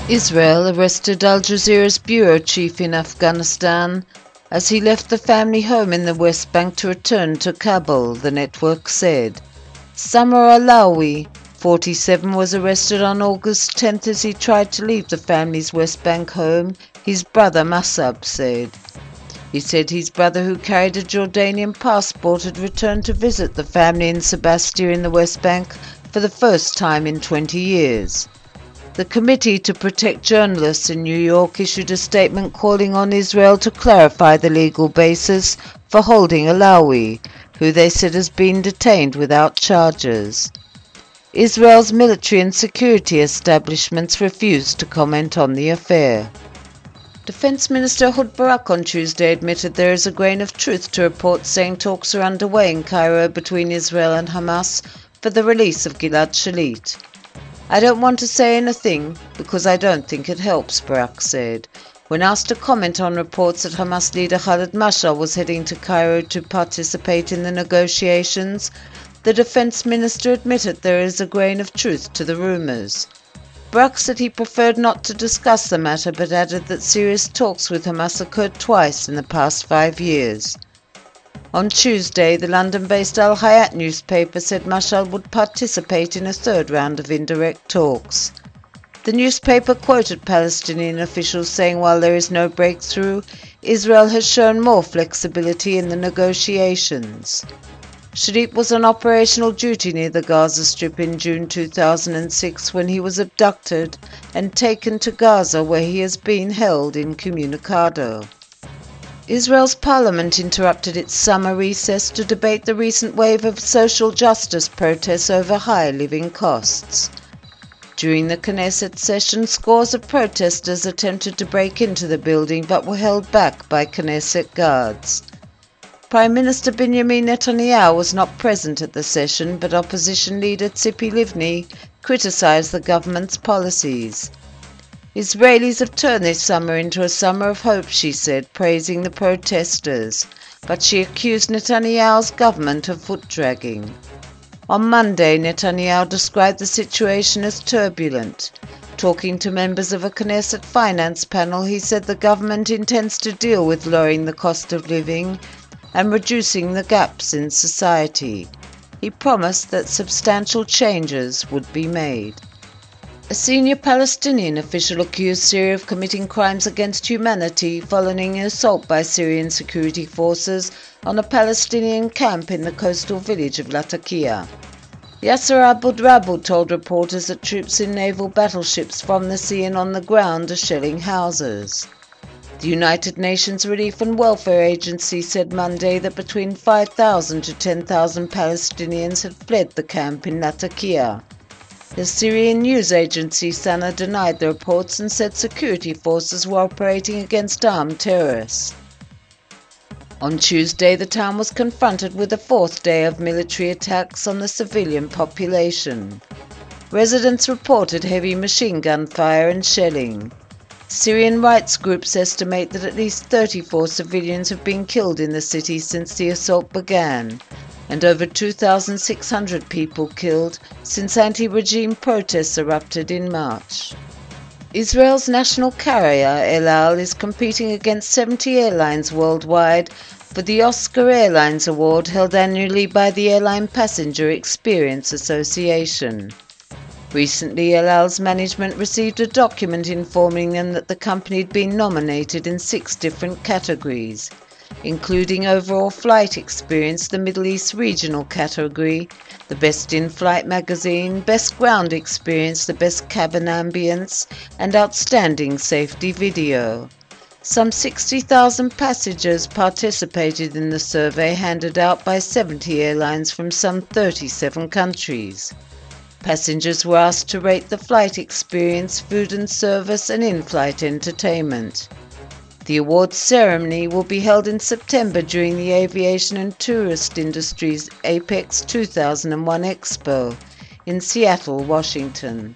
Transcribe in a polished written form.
Israel arrested al-Jazeera's bureau chief in Afghanistan as he left the family home in the West Bank to return to Kabul, the network said. Samar Alawi, 47, was arrested on August 10th as he tried to leave the family's West Bank home, his brother Masab said. He said his brother, who carried a Jordanian passport, had returned to visit the family in Sebastia in the West Bank for the first time in 20 years. The Committee to Protect Journalists in New York issued a statement calling on Israel to clarify the legal basis for holding Alawi, who they said has been detained without charges. Israel's military and security establishments refused to comment on the affair. Defense Minister Barak on Tuesday admitted there is a grain of truth to reports saying talks are underway in Cairo between Israel and Hamas for the release of Gilad Shalit. I don't want to say anything because I don't think it helps, Barak said. When asked to comment on reports that Hamas leader Khalid Mashal was heading to Cairo to participate in the negotiations, the defense minister admitted there is a grain of truth to the rumors. Barak said he preferred not to discuss the matter but added that serious talks with Hamas occurred twice in the past 5 years. On Tuesday, the London-based Al-Hayat newspaper said Mashal would participate in a third round of indirect talks. The newspaper quoted Palestinian officials saying while there is no breakthrough, Israel has shown more flexibility in the negotiations. Shalit was on operational duty near the Gaza Strip in June 2006 when he was abducted and taken to Gaza, where he has been held incommunicado. Israel's parliament interrupted its summer recess to debate the recent wave of social justice protests over high living costs. During the Knesset session, scores of protesters attempted to break into the building but were held back by Knesset guards. Prime Minister Benjamin Netanyahu was not present at the session, but opposition leader Tzipi Livni criticized the government's policies. Israelis have turned this summer into a summer of hope, she said, praising the protesters, but she accused Netanyahu's government of foot-dragging. On Monday, Netanyahu described the situation as turbulent. Talking to members of a Knesset finance panel, he said the government intends to deal with lowering the cost of living and reducing the gaps in society. He promised that substantial changes would be made. A senior Palestinian official accused Syria of committing crimes against humanity following an assault by Syrian security forces on a Palestinian camp in the coastal village of Latakia. Yasser Abu-Drabu told reporters that troops in naval battleships from the sea and on the ground are shelling houses. The United Nations Relief and Welfare Agency said Monday that between 5,000 to 10,000 Palestinians had fled the camp in Latakia. The Syrian news agency Sana denied the reports and said security forces were operating against armed terrorists. On Tuesday, the town was confronted with a fourth day of military attacks on the civilian population. Residents reported heavy machine gun fire and shelling. Syrian rights groups estimate that at least 34 civilians have been killed in the city since the assault began, and over 2,600 people killed since anti-regime protests erupted in March. Israel's national carrier, El Al, is competing against 70 airlines worldwide for the Oscar Airlines Award held annually by the Airline Passenger Experience Association. Recently, El Al's management received a document informing them that the company had been nominated in 6 different categories, including overall flight experience, the Middle East regional category, the best in-flight magazine, best ground experience, the best cabin ambience, and outstanding safety video. Some 60,000 passengers participated in the survey handed out by 70 airlines from some 37 countries. Passengers were asked to rate the flight experience, food and service, and in-flight entertainment. The awards ceremony will be held in September during the Aviation and Tourist Industries Apex 2001 Expo in Seattle, Washington.